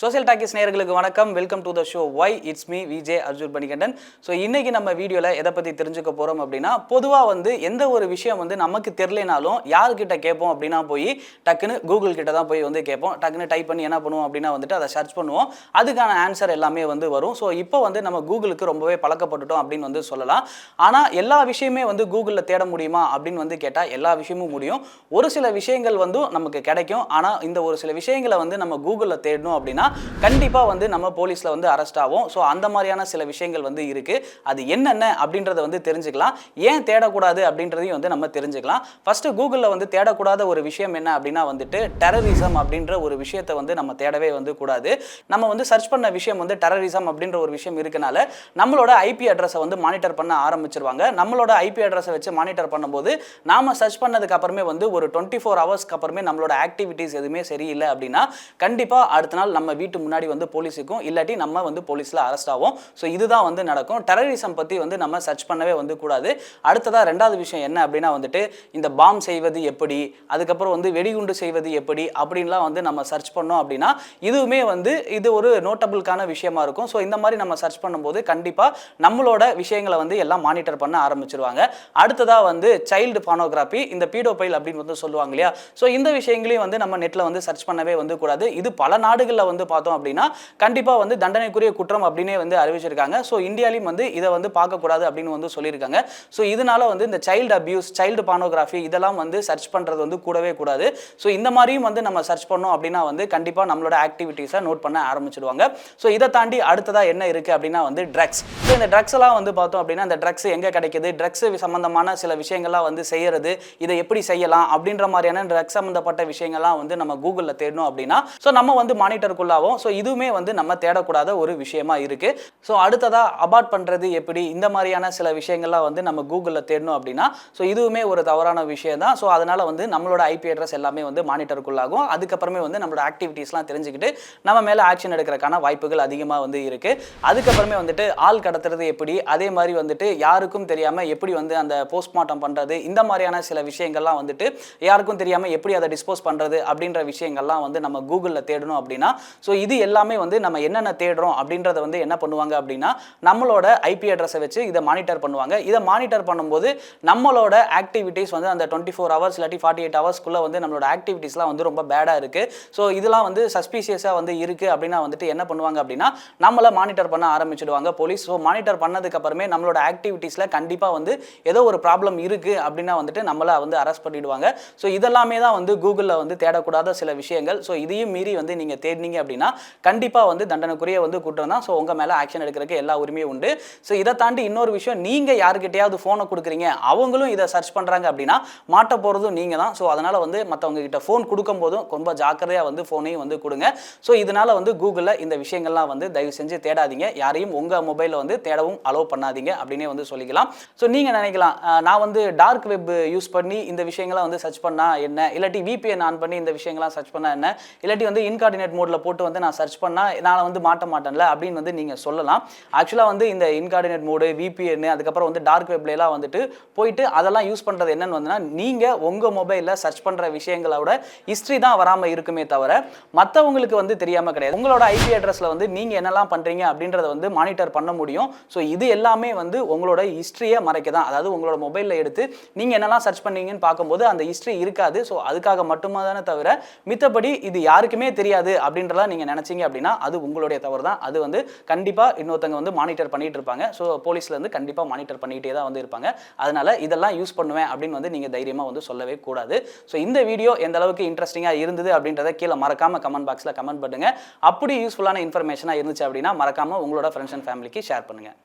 Social talkies நேயர்களுக்கு வணக்கம். Welcome to the show வை it's me VJ Arjun Panikandan. So இன்னைக்கு நம்ம வீடியோவில் எதை பற்றி தெரிஞ்சுக்க போகிறோம் அப்படின்னா, பொதுவாக எந்த ஒரு விஷயம் நமக்கு தெரியலனாலும் யாருக்கிட்ட கேட்போம் அப்படின்னா போய் டக்குன்னு கூகுள் கிட்ட தான் போய் கேட்போம். டக்குன்னு டைப் பண்ணி என்ன பண்ணுவோம் அப்படின்னா அதை சர்ச் பண்ணுவோம். அதுக்கான ஆன்சர் எல்லாமே வரும். ஸோ இப்போ நம்ம கூகுளுக்கு ரொம்பவே பழக்கப்பட்டுட்டோம் அப்படின்னு சொல்லலாம். ஆனால் எல்லா விஷயமே கூகுளில் தேட முடியுமா அப்படின்னு கேட்டால் எல்லா விஷயமும் முடியும். ஒரு சில விஷயங்கள் நமக்கு கிடைக்கும். ஆனால் இந்த ஒரு சில விஷயங்களை நம்ம கூகுளில் தேடணும் அப்படின்னா கண்டிப்பாக நம்ம போலீஸில் அரெஸ்ட் ஆகும். ஸோ அந்த மாதிரியான சில விஷயங்கள் இருக்குது. அது என்னென்ன அப்படின்றத தெரிஞ்சுக்கலாம். ஏன் தேடக்கூடாது அப்படின்றதையும் நம்ம தெரிஞ்சுக்கலாம். ஃபஸ்ட்டு கூகுளில் தேடக்கூடாத ஒரு விஷயம் என்ன அப்படின்னா டெரரிசம் அப்படின்ற ஒரு விஷயத்தை நம்ம தேடவே கூடாது. நம்ம சர்ச் பண்ண விஷயம் டெரரிசம் அப்படின்ற ஒரு விஷயம் இருக்கனால நம்மளோட ஐபி அட்ரஸை மானிட்டர் பண்ண ஆரம்பிச்சிருவாங்க. நம்மளோட ஐபி அட்ரஸை வச்சு மானிட்டர் பண்ணும்போது நாம சர்ச் பண்ணதுக்கு அப்புறமே ஒரு 24 ஹவர்ஸ்க்கு அப்புறமே நம்மளோட ஆக்டிவிட்டிஸ் எதுவுமே சரியில்லை அப்படின்னா கண்டிப்பாக அடுத்த நாள் நம்ம வீட்டு முன்னாடி போலீஸுக்கும் இல்லாட்டி நம்ம போலீஸில் அரெஸ்ட் ஆகும். ஸோ இதுதான் நடக்கும். டெரரிசம் பற்றி நம்ம சர்ச் பண்ணவே கூடாது. அடுத்ததாக ரெண்டாவது விஷயம் என்ன அப்படின்னா இந்த பாம் செய்வது எப்படி, அதுக்கப்புறம் வெடிகுண்டு செய்வது எப்படி அப்படின்லாம் நம்ம சர்ச் பண்ணோம் அப்படின்னா இதுவுமே இது ஒரு நோட்டபிள்கான விஷயமா இருக்கும். ஸோ இந்த மாதிரி நம்ம சர்ச் பண்ணும்போது கண்டிப்பாக நம்மளோட விஷயங்களை எல்லாம் மானிட்டர் பண்ண ஆரம்பிச்சிருவாங்க. அடுத்ததாக சைல்டு பார்னோகிராஃபி, இந்த பீடோபைல் அப்படின்னு சொல்லுவாங்க இல்லையா. ஸோ இந்த விஷயங்களையும் நம்ம நெட்டில் சர்ச் பண்ணவே கூடாது. இது பல நாடுகளில் பார்த்தோம் அப்படின்னா கண்டிப்பாக தண்டனைக்குரிய குற்றம் அப்படின்னே அறிவிச்சிருக்காங்க. ஸோ இந்தியாலையும் இதை பார்க்கக்கூடாது அப்படின்னு சொல்லியிருக்காங்க. ஸோ இதனால இந்த சைல்டு அபியூஸ், சைல்டு பார்னோகிராஃபி இதெல்லாம் சர்ச் பண்ணுறது கூடவே கூடாது. ஸோ இந்த மாதிரியும் நம்ம சர்ச் பண்ணோம் அப்படின்னா கண்டிப்பாக நம்மளோட ஆக்டிவிட்டீஸை நோட் பண்ண ஆரம்பிச்சிடுவாங்க. ஸோ இதை தாண்டி அடுத்ததாக என்ன இருக்குது அப்படின்னா ட்ரக்ஸ். ஸோ இந்த ட்ரக்ஸ் எல்லாம் பார்த்தோம் அப்படின்னா இந்த ட்ரக்ஸ் எங்கே கிடைக்குது, ட்ரக்ஸ் சம்பந்தமான சில விஷயங்கள்லாம் செய்யறது, இதை எப்படி செய்யலாம் அப்படின்ற மாதிரியான ட்ரக்ஸ் சம்பந்தப்பட்ட விஷயங்கள்லாம் நம்ம கூகுளில் தேடணும் அப்படின்னா ஸோ நம்ம மானிட்டருக்குள்ளாகும். ஸோ இதுவுமே நம்ம தேடக்கூடாத ஒரு விஷயமா இருக்கு. ஸோ அடுத்ததா அபார்ட் பண்றது எப்படி, இந்த மாதிரியான சில விஷயங்கள்லாம் நம்ம கூகுளில் தேடணும் அப்படின்னா ஸோ இதுவுமே ஒரு தவறான விஷயம் தான். ஸோ அதனால நம்மளோட ஐபி அட்ரஸ் எல்லாமே மானிட்டருக்குள்ளாகும். அதுக்கப்புறமே நம்மளோட ஆக்டிவிட்டீஸ்லாம் தெரிஞ்சுக்கிட்டு நம்ம மேலே ஆக்ஷன் எடுக்கிறதுக்கான வாய்ப்புகள் அதிகமாக இருக்கு. அதுக்கப்புறமே ஆள் கடத்துறது எப்படி, அதே மாதிரி யாருக்கும் தெரியாமல் எப்படி அந்த போஸ்ட்மார்ட்டம் பண்ணுறது, இந்த மாதிரியான சில விஷயங்கள்லாம் யாருக்கும் தெரியாமல் எப்படி அதை டிஸ்போஸ் பண்ணுறது அப்படின்ற விஷயங்கள்லாம் நம்ம கூகுளில் தேடணும் அப்படின்னா ஸோ இது எல்லாமே நம்ம என்னென்ன தேடுறோம் அப்படின்றத என்ன பண்ணுவாங்க அப்படின்னா நம்மளோட ஐபி அட்ரஸை வச்சு இதை மானிட்டர் பண்ணுவாங்க. இதை மானிட்டர் பண்ணும்போது நம்மளோட ஆக்டிவிட்டீஸ் அந்த 24 ஹவர்ஸ் இல்லாட்டி 48 ஹவர்ஸ்க்குள்ளே நம்மளோட ஆக்டிவிட்டீஸ்லாம் ரொம்ப பேடாக இருக்குது. ஸோ இதெல்லாம் சஸ்பீஷியஸாக இருக்குது அப்படின்னா என்ன பண்ணுவாங்க அப்படின்னா நம்மளை மானிட்டர் பண்ண ஆரம்பிச்சிடுவாங்க போலீஸ். ஸோ மானிட்டர் பண்ணதுக்கு அப்புறமே நம்மளோட ஆக்டிவிட்டீஸில் கண்டிப்பாக ஏதோ ஒரு ப்ராப்ளம் இருக்குது அப்படின்னா நம்மளை அரெஸ்ட் பண்ணிடுவாங்க. ஸோ இதெல்லாமே தான் கூகுளில் தேடக்கூடாத சில விஷயங்கள். ஸோ இதையும் மீறி நீங்கள் தேடினீங்க அப்படின்னா கண்டிப்பாக தண்டனைக்குரிய குற்றம் தான். ஸோ உங்கள் மேலே ஆக்ஷன் எடுக்கிறதுக்கு எல்லா உரிமையும் உண்டு. ஸோ இதை தாண்டி இன்னொரு விஷயம், நீங்கள் யாருக்கிட்டையாவது ஃபோனை கொடுக்குறீங்க, அவங்களும் இதை சர்ச் பண்ணுறாங்க அப்படின்னா மாட்ட போகிறதும் நீங்கள் தான். ஸோ அதனால் மற்றவங்க கிட்ட ஃபோன் கொடுக்கும் போதும் ரொம்ப ஜாக்கிரதையாக ஃபோனையும் கொடுங்க. ஸோ இதனால் கூகுளில் இந்த விஷயங்கள்லாம் தயவு செஞ்சு தேடாதீங்க. யாரையும் உங்கள் மொபைலில் தேடவும் அலோவ் பண்ணாதீங்க அப்படின்னே சொல்லிக்கலாம். ஸோ நீங்கள் நினைக்கலாம் நான் டார்க் வெப் யூஸ் பண்ணி இந்த விஷயங்கள்லாம் சர்ச் பண்ணால் என்ன, இல்லாட்டி VPN ஆன் பண்ணி இந்த விஷயங்கள்லாம் சர்ச் பண்ணால் என்ன, இல்லாட்டி இன்கார்டினேட் மோடில் போட்டு நான் சர்ச் பண்ணால் நான் மாட்ட மாட்டேன்ல அப்படின்னு நீங்கள் சொல்லலாம். ஆக்சுவலாக இந்த இன்கார்டினேட் மோடு, VPN, அதுக்கப்புறம் டார்க் வெப்லாம் போயிட்டு அதெல்லாம் யூஸ் பண்ணுறது என்னன்னு நீங்கள் உங்கள் மொபைலில் சர்ச் பண்ணுற விஷயங்களோட ஹிஸ்ட்ரி தான் வராமல் இருக்குமே தவிர மற்றவங்களுக்கு தெரியாமல் கிடையாது. உங்களோட ஐபி அட்ரஸில் நீங்கள் என்னெல்லாம் பண்ணுறீங்க அப்படின்றத மானிட்டர் பண்ண முடியும். ஸோ இது எல்லாமே உங்களோட ஹிஸ்ட்ரியை மறைக்க தான். அதாவது உங்களோட மொபைலில் எடுத்து நீங்கள் என்னெல்லாம் சர்ச் பண்ணீங்கன்னு பார்க்கும்போது அந்த ஹிஸ்ட்ரி இருக்காது. ஸோ அதுக்காக மட்டுமா தானே தவிர மித்தபடி இது யாருக்குமே தெரியாது அப்படின்றலாம் நீங்கள் நினச்சிங்க அப்படின்னா அது உங்களுடைய தவறு தான். அது கண்டிப்பாக இன்னொருத்தங்க மானிட்டர் பண்ணிட்டு இருப்பாங்க. ஸோ போலீஸ்லேருந்து கண்டிப்பாக மானிட்டர் பண்ணிகிட்டே தான் இருப்பாங்க. அதனால் இதெல்லாம் யூஸ் பண்ணுவேன் அப்படின்னு நீங்கள் தைரியமாக சொல்லவே கூடாது. ஸோ இந்த வீடியோ எந்த அளவுக்கு இன்ட்ரெஸ்டிங்காக இருந்தது அப்படின்றத கீழே மறக்காமல் கமெண்ட் பாக்ஸில் கமெண்ட் பண்ணுங்கள். அப்படி யூஸ்ஃபுல்லான இன்ஃபர்மேஷனாக இருந்துச்சு அப்படின்னா மறக்காமல் உங்களோட ஃப்ரெண்ட்ஸ் அண்ட் ஃபேமிலிக்கு ஷேர் பண்ணுங்கள்.